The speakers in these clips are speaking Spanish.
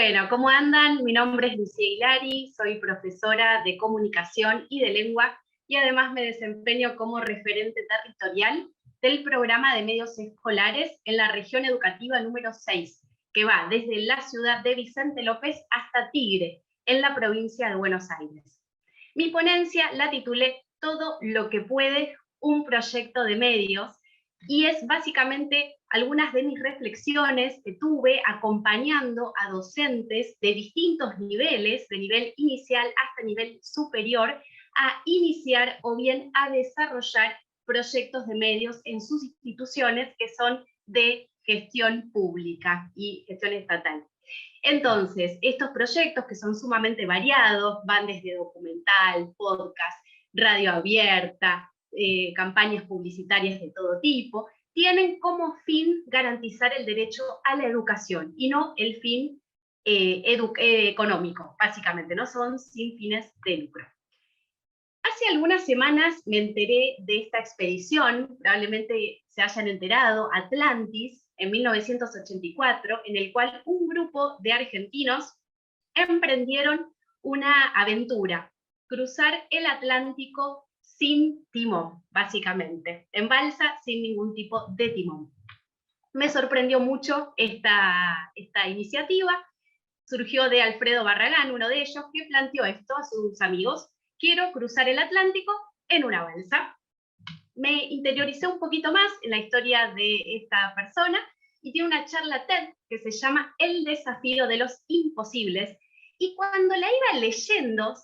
Bueno, ¿cómo andan? Mi nombre es Lucía Hilari, soy profesora de comunicación y de lengua y además me desempeño como referente territorial del programa de medios escolares en la región educativa número 6, que va desde la ciudad de Vicente López hasta Tigre, en la provincia de Buenos Aires. Mi ponencia la titulé Todo lo que puede, un proyecto de medios, y es básicamente algunas de mis reflexiones que tuve acompañando a docentes de distintos niveles, de nivel inicial hasta nivel superior, a iniciar o bien a desarrollar proyectos de medios en sus instituciones que son de gestión pública y gestión estatal. Entonces, estos proyectos que son sumamente variados, van desde documental, podcast, radio abierta, campañas publicitarias de todo tipo, tienen como fin garantizar el derecho a la educación y no el fin económico, básicamente, no son sin fines de lucro. Hace algunas semanas me enteré de esta expedición, probablemente se hayan enterado, Atlantis, en 1984, en el cual un grupo de argentinos emprendieron una aventura, cruzar el Atlántico sin timón, básicamente, en balsa sin ningún tipo de timón. Me sorprendió mucho esta iniciativa, surgió de Alfredo Barragán, uno de ellos, que planteó esto a sus amigos: quiero cruzar el Atlántico en una balsa. Me interioricé un poquito más en la historia de esta persona y tiene una charla TED que se llama El desafío de los imposibles, y cuando la iba leyendo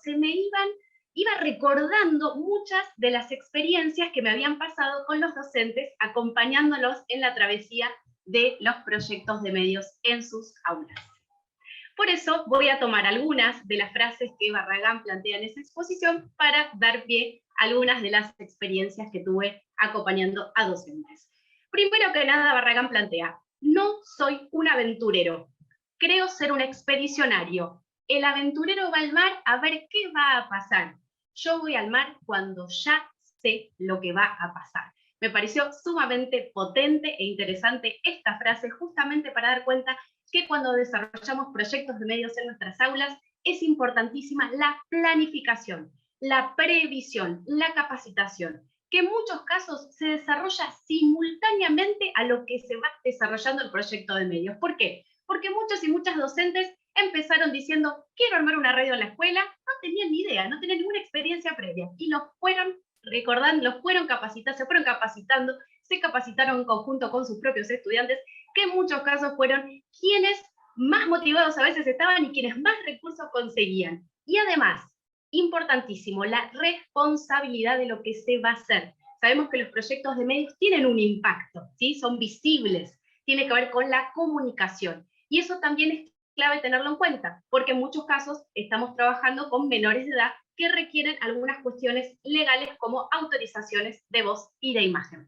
iba recordando muchas de las experiencias que me habían pasado con los docentes acompañándolos en la travesía de los proyectos de medios en sus aulas. Por eso voy a tomar algunas de las frases que Barragán plantea en esa exposición para dar pie a algunas de las experiencias que tuve acompañando a docentes. Primero que nada, Barragán plantea: no soy un aventurero, creo ser un expedicionario. El aventurero va al mar a ver qué va a pasar. Yo voy al mar cuando ya sé lo que va a pasar. Me pareció sumamente potente e interesante esta frase, justamente para dar cuenta que cuando desarrollamos proyectos de medios en nuestras aulas es importantísima la planificación, la previsión, la capacitación, que en muchos casos se desarrolla simultáneamente a lo que se va desarrollando el proyecto de medios. ¿Por qué? Porque muchos y muchas docentes empezaron diciendo: quiero armar una radio en la escuela, no tenían ni idea, no tenían ninguna experiencia previa, y los fueron recordando, los fueron capacitando, se fueron capacitando, se capacitaron en conjunto con sus propios estudiantes, que en muchos casos fueron quienes más motivados a veces estaban y quienes más recursos conseguían. Y además, importantísimo, la responsabilidad de lo que se va a hacer. Sabemos que los proyectos de medios tienen un impacto, ¿sí? Son visibles, tiene que ver con la comunicación. Y eso también es clave tenerlo en cuenta, porque en muchos casos estamos trabajando con menores de edad que requieren algunas cuestiones legales como autorizaciones de voz y de imagen.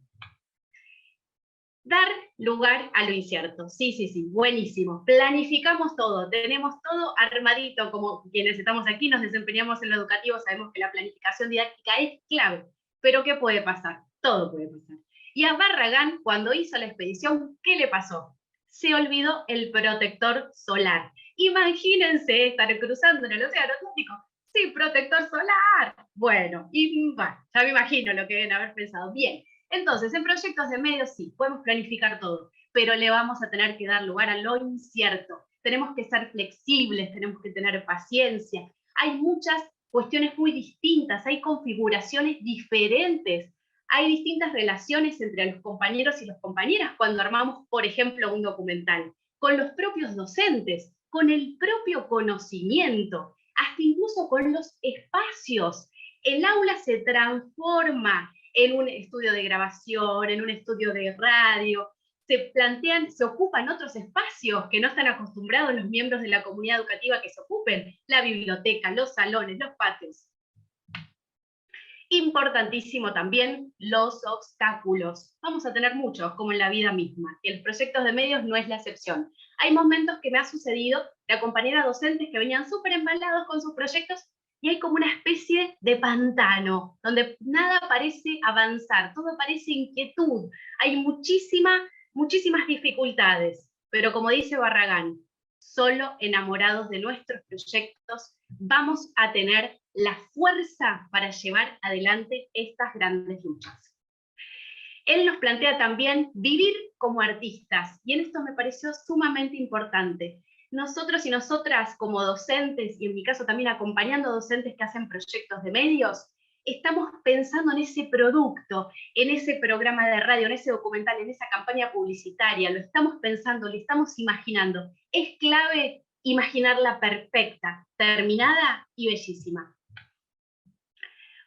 Dar lugar a lo incierto. Sí, buenísimo. Planificamos todo, tenemos todo armadito, como quienes estamos aquí, nos desempeñamos en lo educativo, sabemos que la planificación didáctica es clave. Pero ¿qué puede pasar? Todo puede pasar. Y a Barragán, cuando hizo la expedición, ¿qué le pasó? Se olvidó el protector solar. Imagínense estar cruzando en el océano Atlántico sin protector solar. Bueno, ya me imagino lo que deben haber pensado. Bien. Entonces, en proyectos de medios sí, podemos planificar todo, pero le vamos a tener que dar lugar a lo incierto. Tenemos que ser flexibles, tenemos que tener paciencia. Hay muchas cuestiones muy distintas, hay configuraciones diferentes, hay distintas relaciones entre los compañeros y las compañeras cuando armamos, por ejemplo, un documental, con los propios docentes, con el propio conocimiento, hasta incluso con los espacios. El aula se transforma en un estudio de grabación, en un estudio de radio, se ocupan otros espacios que no están acostumbrados los miembros de la comunidad educativa que se ocupen: la biblioteca, los salones, los patios. Importantísimo también los obstáculos. Vamos a tener muchos, como en la vida misma, y el proyecto de medios no es la excepción. Hay momentos que me ha sucedido de acompañar a docentes que venían súper embalados con sus proyectos y hay como una especie de pantano, donde nada parece avanzar, todo parece inquietud, hay muchísimas dificultades, pero como dice Barragán, solo enamorados de nuestros proyectos vamos a tener la fuerza para llevar adelante estas grandes luchas. Él nos plantea también vivir como artistas, y en esto me pareció sumamente importante. Nosotros y nosotras como docentes, y en mi caso también acompañando docentes que hacen proyectos de medios, estamos pensando en ese producto, en ese programa de radio, en ese documental, en esa campaña publicitaria, lo estamos pensando, lo estamos imaginando. Es clave imaginarla perfecta, terminada y bellísima.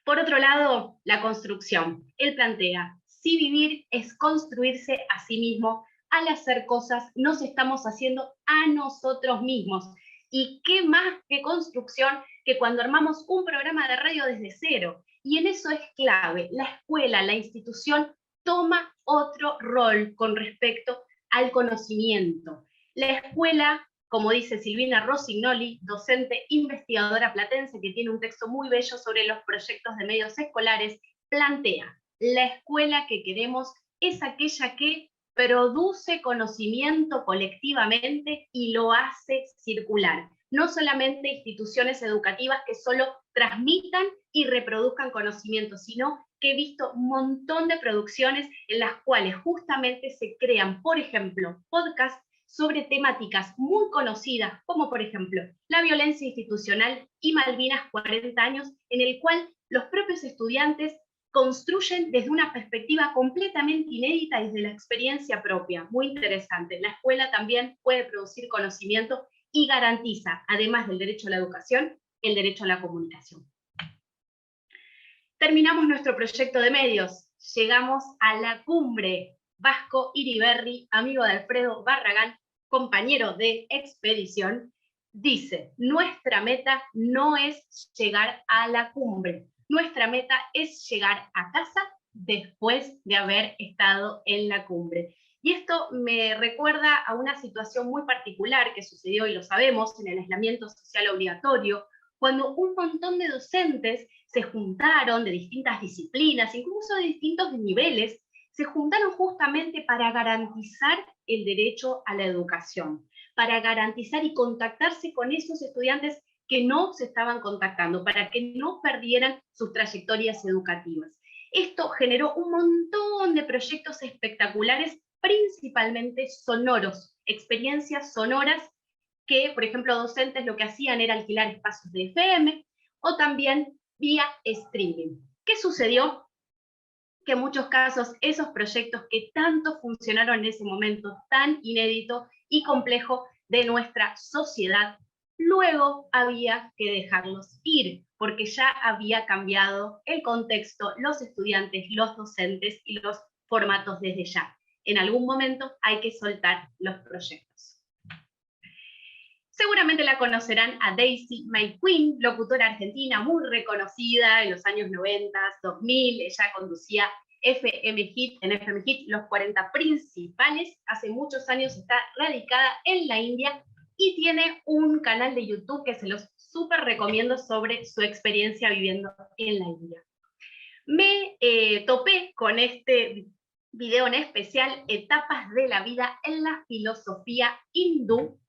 Por otro lado, la construcción. Él plantea, si vivir es construirse a sí mismo, al hacer cosas nos estamos haciendo a nosotros mismos. ¿Y qué más que construcción que cuando armamos un programa de radio desde cero? Y en eso es clave. La escuela, la institución, toma otro rol con respecto al conocimiento. La escuela, como dice Silvina Rossignoli, docente investigadora platense que tiene un texto muy bello sobre los proyectos de medios escolares, plantea, la escuela que queremos es aquella que produce conocimiento colectivamente y lo hace circular. No solamente instituciones educativas que solo transmitan y reproduzcan conocimiento, sino que he visto un montón de producciones en las cuales justamente se crean, por ejemplo, podcasts sobre temáticas muy conocidas, como por ejemplo la violencia institucional y Malvinas 40 años, en el cual los propios estudiantes construyen desde una perspectiva completamente inédita desde la experiencia propia. Muy interesante. La escuela también puede producir conocimiento y garantiza, además del derecho a la educación, el derecho a la comunicación. Terminamos nuestro proyecto de medios. Llegamos a la cumbre. Vasco Iriberri, amigo de Alfredo Barragán, compañero de expedición, dice, nuestra meta no es llegar a la cumbre, nuestra meta es llegar a casa después de haber estado en la cumbre. Y esto me recuerda a una situación muy particular que sucedió, y lo sabemos, en el aislamiento social obligatorio, cuando un montón de docentes se juntaron de distintas disciplinas, incluso de distintos niveles, se juntaron justamente para garantizar el derecho a la educación, para garantizar y contactarse con esos estudiantes que no se estaban contactando, para que no perdieran sus trayectorias educativas. Esto generó un montón de proyectos espectaculares, principalmente sonoros, experiencias sonoras que, por ejemplo, docentes lo que hacían era alquilar espacios de FM o también vía streaming. ¿Qué sucedió? Que en muchos casos esos proyectos que tanto funcionaron en ese momento tan inédito y complejo de nuestra sociedad, luego había que dejarlos ir, porque ya había cambiado el contexto, los estudiantes, los docentes y los formatos desde ya. En algún momento hay que soltar los proyectos. Seguramente la conocerán a Daisy May Quinn, locutora argentina muy reconocida en los años 90, 2000. Ella conducía FM Hit, en FM Hit, los 40 principales. Hace muchos años está radicada en la India y tiene un canal de YouTube que se los súper recomiendo sobre su experiencia viviendo en la India. Me topé con este video en especial, Etapas de la vida en la filosofía hindú.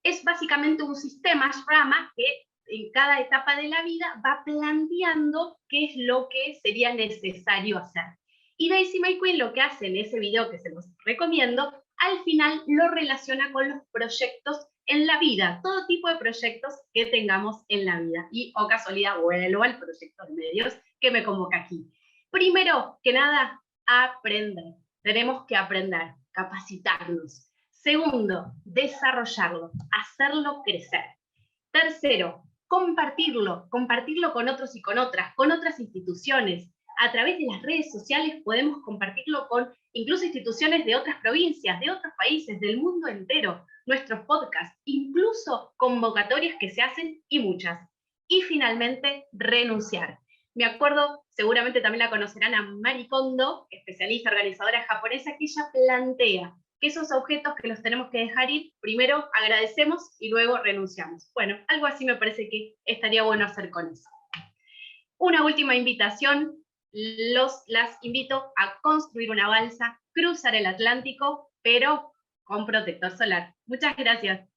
Es básicamente un sistema Rama que en cada etapa de la vida va planteando qué es lo que sería necesario hacer. Y Daisy May Quinn lo que hace en ese video, que se los recomiendo, al final lo relaciona con los proyectos en la vida, todo tipo de proyectos que tengamos en la vida. Y, o casualidad, vuelvo al proyecto de medios que me convoca aquí. Primero que nada, aprender. Tenemos que aprender, capacitarnos. Segundo, desarrollarlo, hacerlo crecer. Tercero, compartirlo con otros y con otras instituciones. A través de las redes sociales podemos compartirlo con incluso instituciones de otras provincias, de otros países, del mundo entero, nuestros podcasts, incluso convocatorias que se hacen y muchas. Y finalmente, renunciar. Me acuerdo, seguramente también la conocerán, a Mari Kondo, especialista organizadora japonesa, que ella plantea que esos objetos que los tenemos que dejar ir, primero agradecemos y luego renunciamos. Bueno, algo así me parece que estaría bueno hacer con eso. Una última invitación, las invito a construir una balsa, cruzar el Atlántico, pero con protector solar. Muchas gracias.